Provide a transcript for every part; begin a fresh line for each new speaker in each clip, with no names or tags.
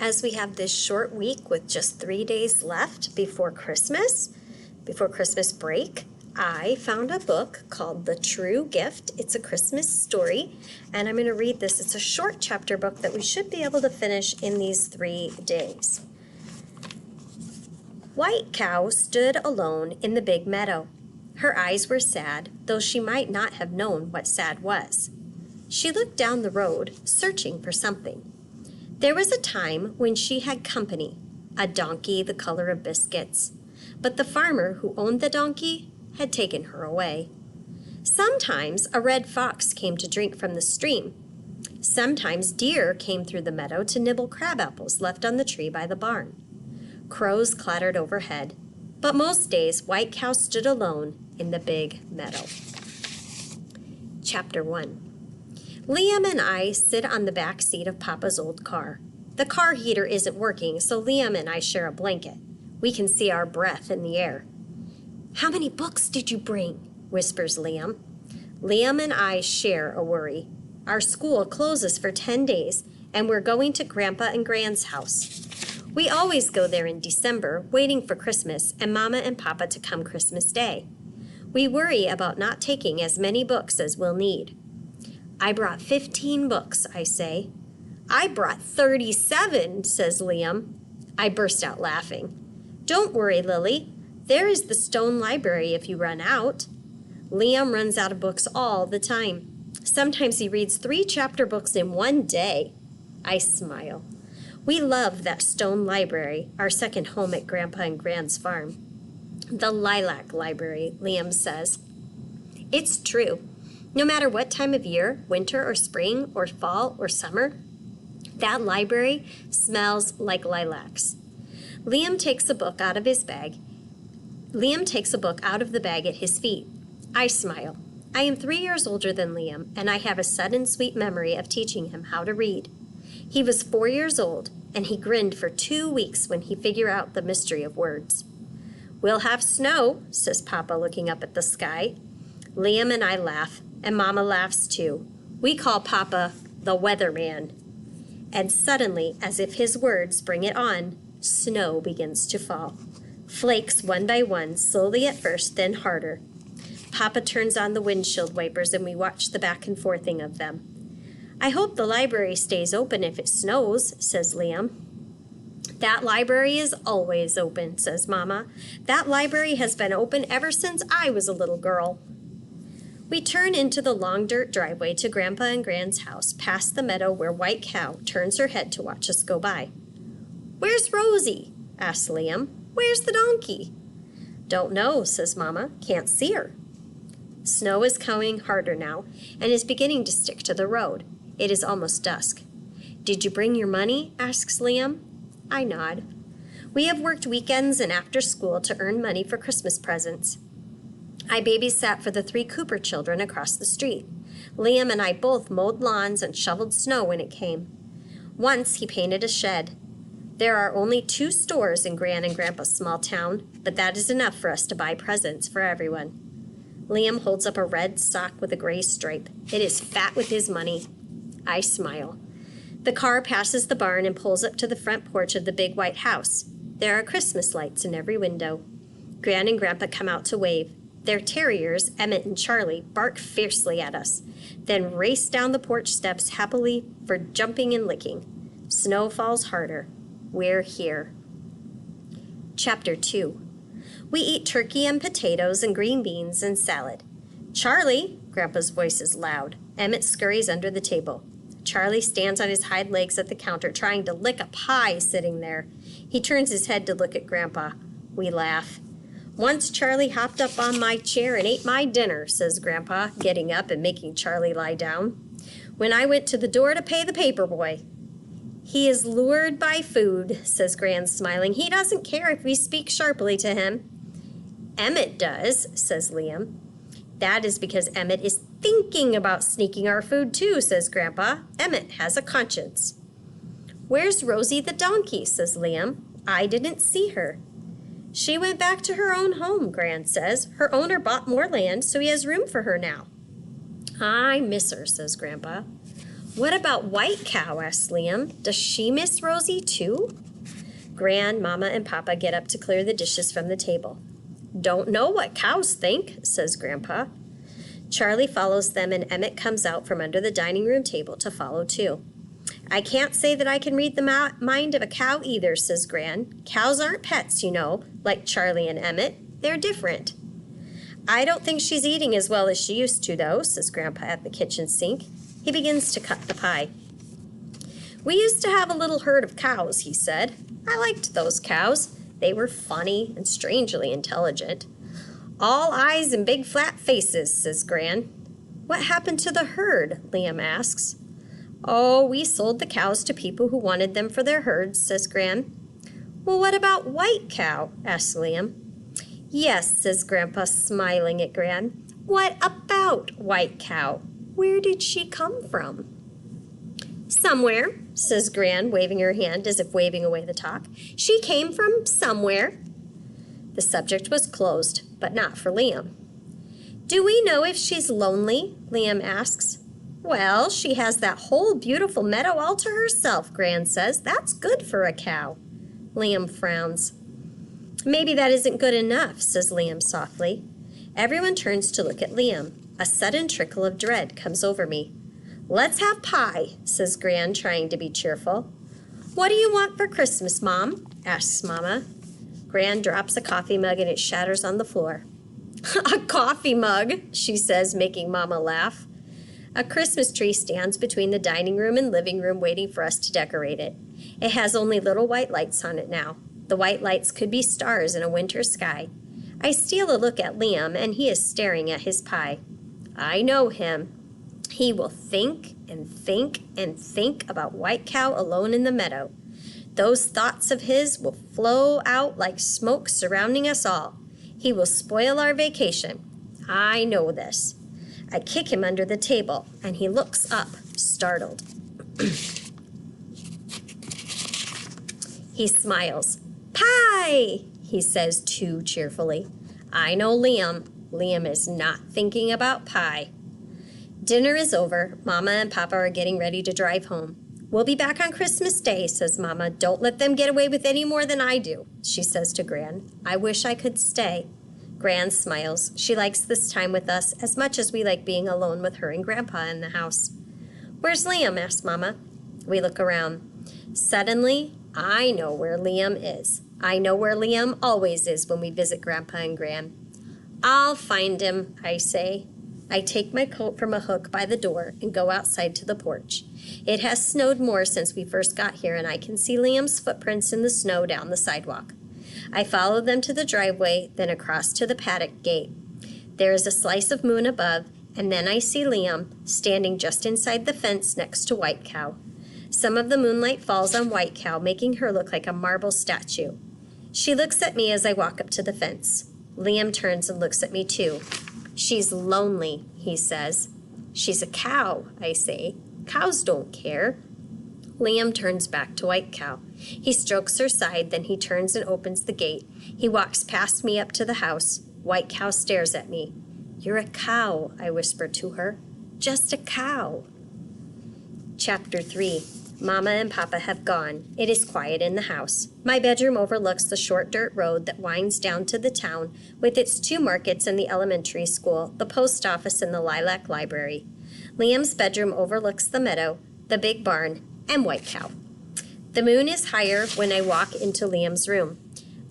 As we have this short week with just 3 days left before Christmas break, I found a book called The True Gift. It's a Christmas story, and I'm going to read this. It's a short chapter book that we should be able to finish in these 3 days. White Cow stood alone in the big meadow. Her eyes were sad, though she might not have known what sad was. She looked down the road, searching for something. There was a time when she had company, a donkey the color of biscuits, but the farmer who owned the donkey had taken her away. Sometimes a red fox came to drink from the stream. Sometimes deer came through the meadow to nibble crab apples left on the tree by the barn. Crows clattered overhead, but most days White Cow stood alone in the big meadow. Chapter 1. Liam and I sit on the back seat of Papa's old car. The car heater isn't working, so Liam and I share a blanket. We can see our breath in the air. "How many books did you bring?" whispers Liam. Liam and I share a worry. Our school closes for 10 days, and we're going to Grandpa and Gran's house. We always go there in December, waiting for Christmas and Mama and Papa to come Christmas Day. We worry about not taking as many books as we'll need. "I brought 15 books," I say. "I brought 37, says Liam. I burst out laughing. "Don't worry, Lily. There is the stone library if you run out." Liam runs out of books all the time. Sometimes he reads 3 chapter books in one day. I smile. We love that stone library, our second home at Grandpa and Gran's farm. "The Lilac Library," Liam says. It's true. No matter what time of year, winter or spring or fall or summer, that library smells like lilacs. Liam takes a book out of the bag at his feet. I smile. I am 3 years older than Liam, and I have a sudden sweet memory of teaching him how to read. He was 4 years old, and he grinned for 2 weeks when he figured out the mystery of words. "We'll have snow," says Papa, looking up at the sky. Liam and I laugh, and Mama laughs too. We call Papa the weatherman. And suddenly, as if his words bring it on, snow begins to fall. Flakes one by one, slowly at first, then harder. Papa turns on the windshield wipers and we watch the back and forthing of them. "I hope the library stays open if it snows," says Liam. "That library is always open," says Mama. "That library has been open ever since I was a little girl." We turn into the long dirt driveway to Grandpa and Gran's house, past the meadow where White Cow turns her head to watch us go by. "Where's Rosie?" asks Liam. "Where's the donkey?" "Don't know," says Mama. "Can't see her." Snow is coming harder now and is beginning to stick to the road. It is almost dusk. "Did you bring your money?" asks Liam. I nod. We have worked weekends and after school to earn money for Christmas presents. I babysat for the 3 Cooper children across the street. Liam and I both mowed lawns and shoveled snow when it came. Once he painted a shed. There are only 2 stores in Gran and Grandpa's small town, but that is enough for us to buy presents for everyone. Liam holds up a red sock with a gray stripe. It is fat with his money. I smile. The car passes the barn and pulls up to the front porch of the big white house. There are Christmas lights in every window. Gran and Grandpa come out to wave. Their terriers, Emmett and Charlie, bark fiercely at us, then race down the porch steps happily for jumping and licking. Snow falls harder. We're here. Chapter 2. We eat turkey and potatoes and green beans and salad. "Charlie!" Grandpa's voice is loud. Emmett scurries under the table. Charlie stands on his hind legs at the counter trying to lick a pie sitting there. He turns his head to look at Grandpa. We laugh. "Once Charlie hopped up on my chair and ate my dinner," says Grandpa, getting up and making Charlie lie down. "When I went to the door to pay the paper boy." "He is lured by food," says Gran, smiling. "He doesn't care if we speak sharply to him." "Emmett does," says Liam. "That is because Emmett is thinking about sneaking our food too," says Grandpa. "Emmett has a conscience." "Where's Rosie the donkey?" says Liam. "I didn't see her." "She went back to her own home," Gran says. "Her owner bought more land, so he has room for her now." "I miss her," says Grandpa. What about White Cow? Asks Liam. Does she miss Rosie too? Gran, Mama, and Papa get up to clear the dishes from the table. Don't know what cows think, says Grandpa. Charlie follows them, and Emmett comes out from under the dining room table to follow too. I can't say that I can read the mind of a cow either, says Gran. Cows aren't pets, you know, like Charlie and Emmett. They're different. I don't think she's eating as well as she used to, though, says Grandpa at the kitchen sink. He begins to cut the pie. We used to have a little herd of cows, he said. I liked those cows. They were funny and strangely intelligent. All eyes and big flat faces, says Gran. What happened to the herd? Liam asks. Oh, we sold the cows to people who wanted them for their herds, says Gran. Well, what about White Cow? Asks Liam. Yes, says Grandpa, smiling at Gran. What about White Cow? Where did she come from? Somewhere, says Gran, waving her hand as if waving away the talk. She came from somewhere. The subject was closed, but not for Liam. Do we know if she's lonely? Liam asks. Well, she has that whole beautiful meadow all to herself, Gran says. That's good for a cow. Liam frowns. Maybe that isn't good enough, says Liam softly. Everyone turns to look at Liam. A sudden trickle of dread comes over me. Let's have pie, says Gran, trying to be cheerful. What do you want for Christmas, Mom? Asks Mama. Gran drops a coffee mug and it shatters on the floor. A coffee mug, she says, making Mama laugh. A Christmas tree stands between the dining room and living room waiting for us to decorate it. It has only little white lights on it now. The white lights could be stars in a winter sky. I steal a look at Liam, and he is staring at his pie. I know him. He will think and think and think about White Cow alone in the meadow. Those thoughts of his will flow out like smoke surrounding us all. He will spoil our vacation. I know this. I kick him under the table, and he looks up, startled. He smiles. Pie, he says too cheerfully. I know Liam. Liam is not thinking about pie. Dinner is over. Mama and Papa are getting ready to drive home. We'll be back on Christmas Day, says Mama. Don't let them get away with any more than I do, she says to Gran. I wish I could stay. Gran smiles. She likes this time with us as much as we like being alone with her and Grandpa in the house. Where's Liam? Asks Mama. We look around. Suddenly, I know where Liam is. I know where Liam always is when we visit Grandpa and Gran. I'll find him, I say. I take my coat from a hook by the door and go outside to the porch. It has snowed more since we first got here, and I can see Liam's footprints in the snow down the sidewalk. I follow them to the driveway, then across to the paddock gate. There is a slice of moon above, and then I see Liam standing just inside the fence next to White Cow. Some of the moonlight falls on White Cow, making her look like a marble statue. She looks at me as I walk up to the fence. Liam turns and looks at me too. She's lonely, he says. She's a cow, I say. Cows don't care. Liam turns back to White Cow. He strokes her side, then he turns and opens the gate. He walks past me up to the house. White Cow stares at me. You're a cow, I whisper to her. Just a cow. Chapter 3. Mama and Papa have gone. It is quiet in the house. My bedroom overlooks the short dirt road that winds down to the town with its 2 markets and the elementary school, the post office, and the Lilac Library. Liam's bedroom overlooks the meadow, the big barn, and White Cow. The moon is higher when I walk into Liam's room.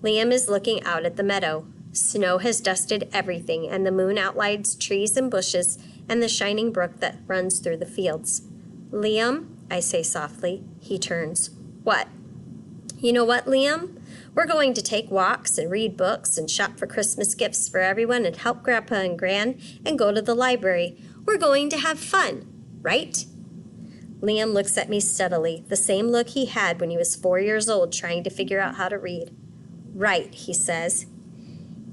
Liam is looking out at the meadow. Snow has dusted everything, and the moon outlines trees and bushes and the shining brook that runs through the fields. Liam, I say softly. He turns. What? You know what, Liam? We're going to take walks and read books and shop for Christmas gifts for everyone and help Grandpa and Gran and go to the library. We're going to have fun, right? Liam looks at me steadily, the same look he had when he was 4 years old trying to figure out how to read. Right, he says.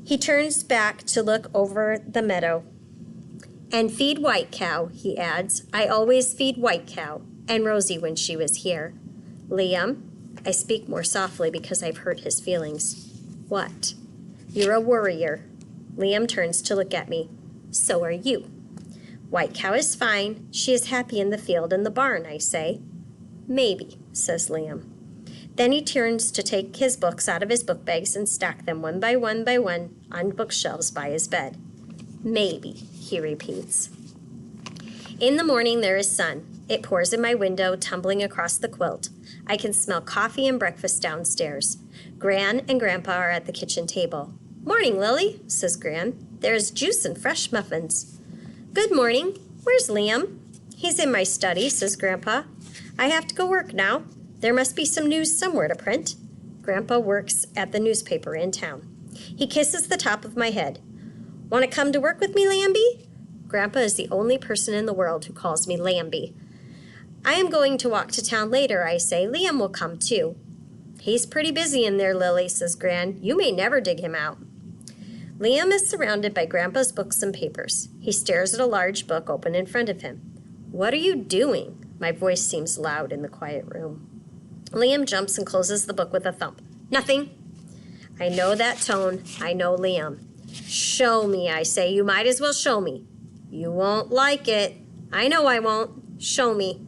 He turns back to look over the meadow. And feed White Cow, he adds. I always feed White Cow, and Rosie when she was here. Liam, I speak more softly because I've hurt his feelings. What? You're a worrier. Liam turns to look at me. So are you. White Cow is fine. She is happy in the field and the barn, I say. Maybe, says Liam. Then he turns to take his books out of his book bags and stack them one by one on bookshelves by his bed. Maybe, he repeats. In the morning there is sun. It pours in my window, tumbling across the quilt. I can smell coffee and breakfast downstairs. Gran and Grandpa are at the kitchen table. Morning, Lily, says Gran. There is juice and fresh muffins. Good morning. Where's Liam? He's in my study, says Grandpa. I have to go work now. There must be some news somewhere to print. Grandpa works at the newspaper in town. He kisses the top of my head. Want to come to work with me, Lambie? Grandpa is the only person in the world who calls me Lambie. I am going to walk to town later, I say. Liam will come too. He's pretty busy in there, Lily, says Gran. You may never dig him out. Liam is surrounded by Grandpa's books and papers. He stares at a large book open in front of him. What are you doing? My voice seems loud in the quiet room. Liam jumps and closes the book with a thump. Nothing. I know that tone. I know Liam. Show me, I say. You might as well show me. You won't like it. I know I won't. Show me.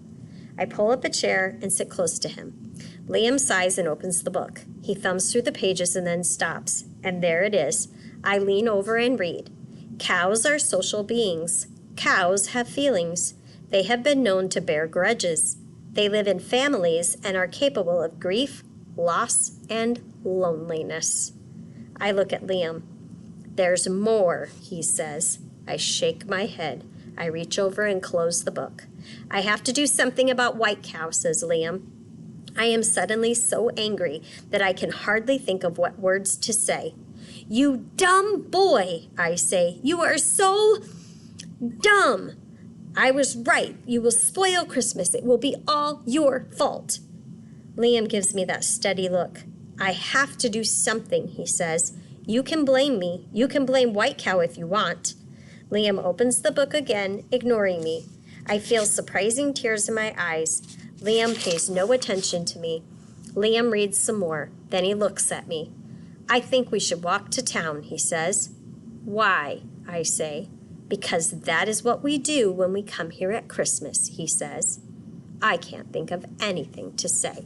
I pull up a chair and sit close to him. Liam sighs and opens the book. He thumbs through the pages and then stops. And there it is. I lean over and read. Cows are social beings. Cows have feelings. They have been known to bear grudges. They live in families and are capable of grief, loss, and loneliness. I look at Liam. There's more, he says. I shake my head. I reach over and close the book. I have to do something about White Cow, says Liam. I am suddenly so angry that I can hardly think of what words to say. You dumb boy, I say. You are so dumb. I was right. You will spoil Christmas. It will be all your fault. Liam gives me that steady look. I have to do something, he says. You can blame me. You can blame White Cow if you want. Liam opens the book again, ignoring me. I feel surprising tears in my eyes. Liam pays no attention to me. Liam reads some more. Then he looks at me. I think we should walk to town, he says. Why? I say. Because that is what we do when we come here at Christmas, he says. I can't think of anything to say.